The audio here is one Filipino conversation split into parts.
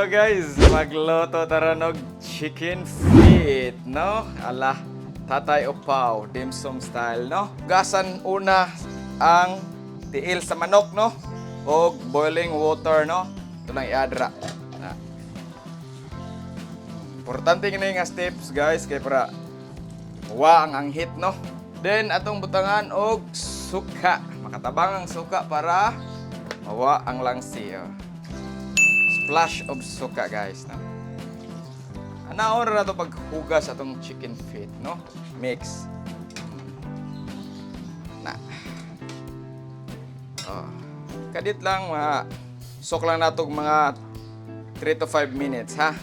guys, magluto taranog chicken feet, no? Ala, tatay upaw, dim sum style, no? Gasan una ang tiil sa manok, no? O boiling water, no? Ito lang iadra. Na. Importante nga steps, guys, kay para wa ang anghit, no? Then, atong butangan og suka. Makatabang ang suka para mawa ang langsi, oh. Splash of suka, guys, no? Anaon na ito paghugas atong chicken feet, no? Mix. Na. Oh. Kadit lang, sok lang natog mga 3 to 5 minutes, ha?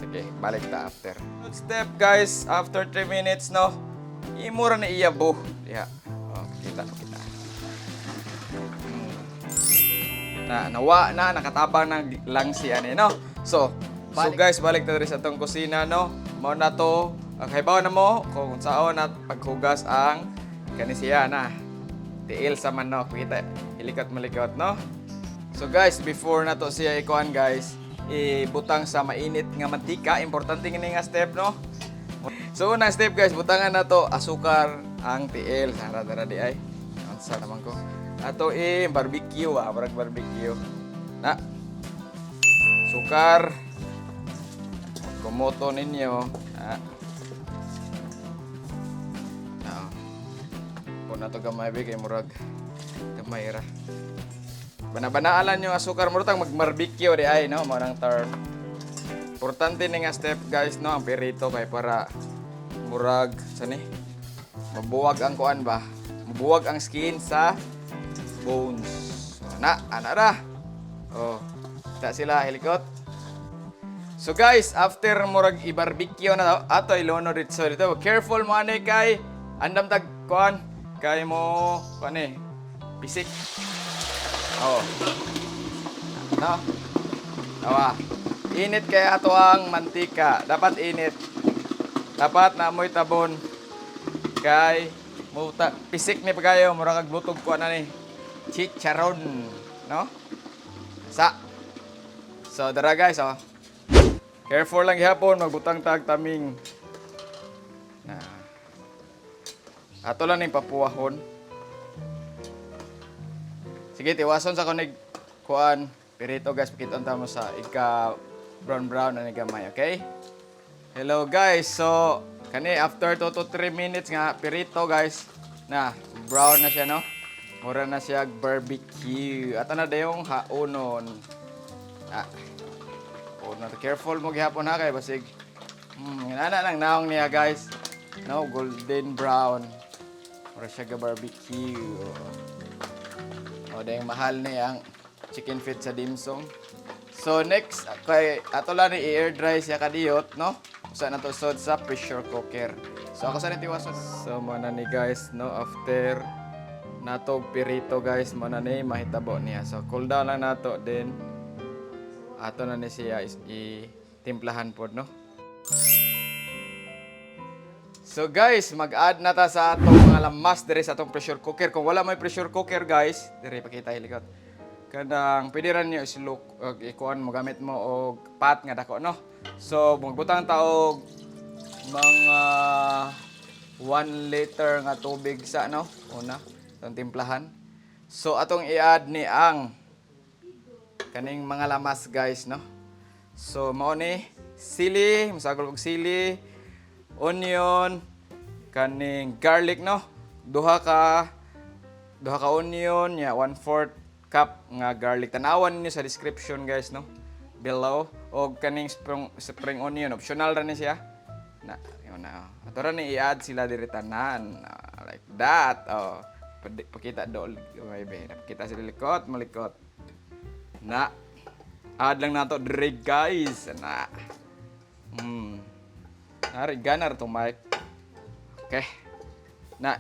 Sige, balik ta after. Good step, guys. After 3 minutes, no? Imura na iyabo. Yeah. Oh, kita. Nawa na, nakatabang ng langsi, no? So guys, balik na rin sa itong kusina, no? Mao na to, kaibaw na mo kung saan at paghugas ang kanisiya na tiil sa manok. Kita, ilikot-malikot, no? So guys, before na to siya ikuan, guys, ibutang sa mainit nga mantika. Importante nga step, no? So unang step, guys, butangan na to asukar ang tiil. Sara-dara di ay. Ansa naman ko. Ato barbecue, barag barbecue. Na. Sukar. Kumoto ninyo. Kung na to gamay kay murag gamay ra. Banabanaalan yung asukar mo tang mag-barbecue di ay, no? Mo nang term. Importante ni nga step, guys, no, ang perito kay para murag sani mabuwag ang kuan ba? Mabuwag ang skin sa bones. Ana ra. Oh, kita sila helikot. So guys, after murag i-barbecue na ato ilono dito dito. Careful mo ani kay andam tag kuan kay mo kuan pisik. Oh. No. Awa. Init kay ato ang mantika. Dapat init. Dapat na mo'y tabon kay mo pisik ni pagayo murag aglutog kuan ani. Chicharon, no? So, dara guys, oh. Careful lang gihapon, magbutang tag taming. Na. Ato lang ning papuwahon. Sige, tiwason sa kunig kuan. Pirito, guys, pakiton ta mo sa ika brown na gamay, okay? Hello guys, so kani after 2 to 3 minutes nga pirito, guys, na brown na siya, no? Mura na siya barbecue. At na dayong haunon. Careful mo gihapon ha kay basig. Inana lang naong niya, guys. No, golden brown. Mura siya ga barbecue. Dayong mahal niya ang chicken feet sa dimsum. So next kay ato lang ni air dry siya kadiyot, no? Usa na to sod sa pressure cooker. So ako sa nitiwason. So mana ni, guys, no, after natog pirito, guys, mo na ni mahitabo niya. So cool down lang nato, then ato na ni siya i-timplahan pod, no. So guys, mag-add na ta sa atong mga lamas diri sa atong pressure cooker. Kung wala may pressure cooker, guys, diri pakita hilikot. Kanang pwede ran niyo isulok ikuan mo gamit mo og pot nga dako, no. So magbutang ta og mga 1 liter nga tubig sa, no, una itong timplahan. So atong i-add ni ang kaning mga lamas, guys, no. So mao ni sili, masagol og sili, onion, kaning garlic, no. Duha ka onion, 1/4 cup nga garlic. Tanawan niyo sa description, guys, no, below. Og kaning spring onion, optional ra ni siya. Na, yun na. Ato ra ni i-add sila diri tanan. Like that. Oh. Pakita dool, maybe. Pakita sila likot, malikot. Na. Add lang nato diri, guys. Na. Nari ganar to, mic. Okay. Na.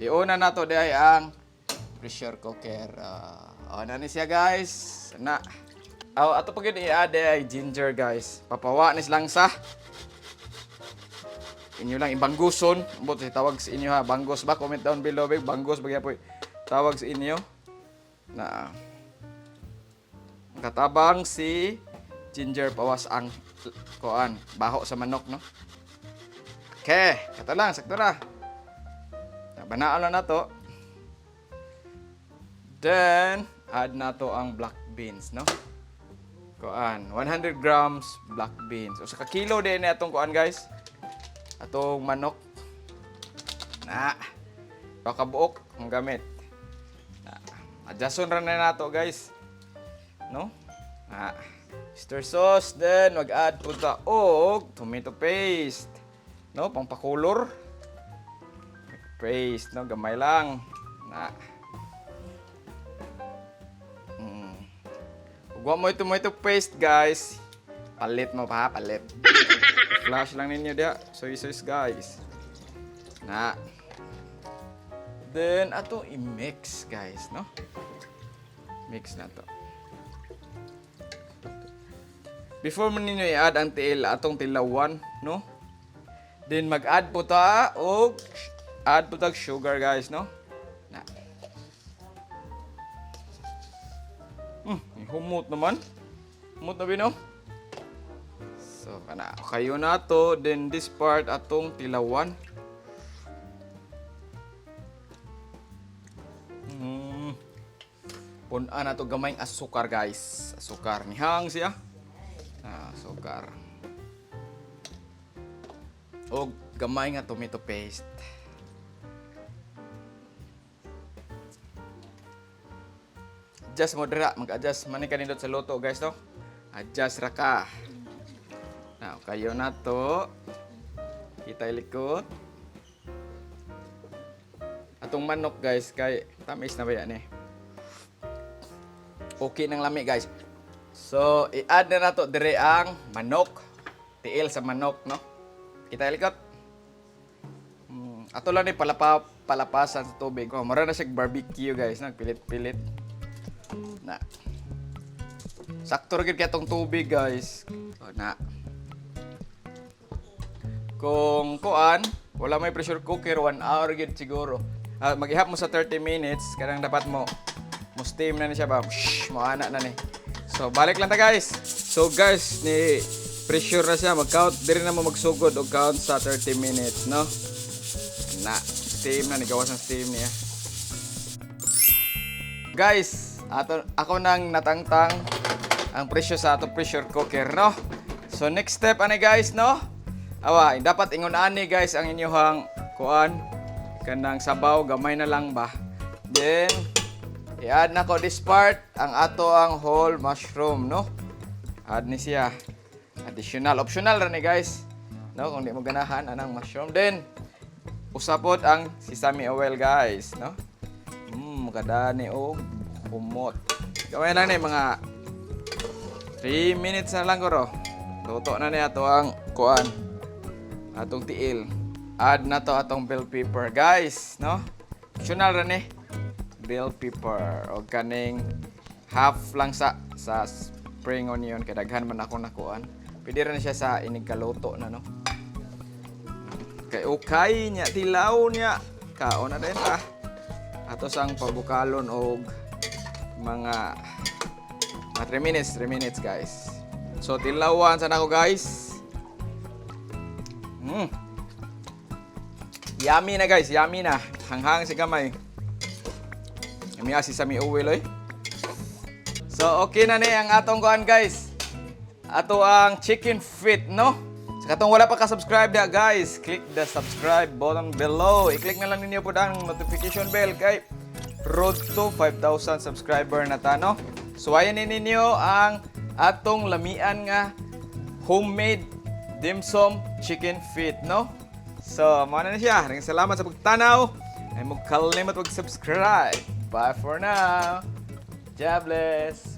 Iuna nato diay ang pressure cooker. Na ni siya, guys. Na. Ato pag i-add ay ginger, guys. Papawa ni silang sa inyo lang ibangguson. Ambot si tawag sa inyo, ha, banggos ba? Comment down below, babe. Banggos bagya po tawag sa inyo. Na katabang si ginger pawas ang kuan, baho sa manok, no? Okay, kato lang, sakto na. Banaan na to. Then, add na to ang black beans, no? Kuan, 100 grams black beans. O sa kakilo din na itong kuan, guys. Atong manok. Na. Pakabuok ang gamit. Adjuston ra na nato, guys. No? Oyster sauce. Then, mag-add po ta og tomato paste. No? Pangpakulor. Paste, no? Gamay lang. Huwag mo ito paste, guys. Palit mo pa, palit. Flash lang ninyo dia. Soy sauce, guys. Then, ato i-mix, guys, no? Mix na to. Before mo ninyo i-add ang tiil, atong tilawan, no? Then, mag-add po ta o add po ta sugar, guys, no? Humot naman. Humot na bino. So, kayo na to. Then, this part atong tilawan. Punan na to gamayng asukar, guys. Asukar. Nihang siya. Asukar. O gamay nga tomato paste. Adjust mo dira, mag-adjust man ni kanindot sa luto, guys, no? Adjust ra ka. Now, kayo na to. Kita ilikot. Atong manok, guys, kay tamis na ba yan, eh? Okay nang lami, guys. So, i-add na nato dire ang manok. Tiil sa manok, no? Kita ilikot. Ato lang ni palapasan sa tubig. Oh, mara na siya barbecue, guys, nagpilit-pilit. Sakto rin kaya itong tubig, guys. Kung kuan, wala may pressure cooker, 1 hour gid siguro. Mag-ihap mo sa 30 minutes, kanang dapat mo steam na ni siya ba? Maana na ni. So, balik lang ta, guys. So, guys, ni pressure na siya. Mag-count, diri na mo magsugod o count sa 30 minutes, no? Steam na, nigawas ang steam niya. Guys, ako nang natangtang ang presyo sa atong pressure cooker, no? So, next step, guys, no? Dapat ingon ani, guys, ang inyong kuan. Kanang sabaw, gamay na lang ba? Then, i-add na ko this part, ang ato ang whole mushroom, no? Add ni siya. Additional. Optional rin, guys. No? Kung di mo ganahan, anang mushroom. Then, usapod ang sesame oil, guys, no? Kadani o umot. Gawin lang ni mga 3 minutes na lang guro. Luto na niya ito ang kuan. Atong tiil. Add na to atong bell pepper, guys, no? Optional rin bell pepper. O kaning half lang sa spring onion. Kaya daghan man ako nakuan. Pwede rin siya sa inigkaluto na, no? Okay niya, tilaw niya. Kaon na din ta. Ato sang pabukalon og mga 3 minutes, guys. So, tilawan sana ako, guys. Yummy na, guys. Yummy na. Hanghang si kamay. Yummy si sesame oil, oy. So, okay na ni ang atong kuan, guys. Ato ang chicken feet, no? Sa katong wala pa ka-subscribe na, guys, click the subscribe button below. I-click na lang ninyo po ang notification bell kay road to 5,000 subscriber na ta, no? So, ayan ninyo ang atong lamian nga homemade dim sum chicken feet, no? So, muna na siya. Maraming salamat sa pagtanaw. Ay mo kalimot mag-subscribe. Bye for now. God bless.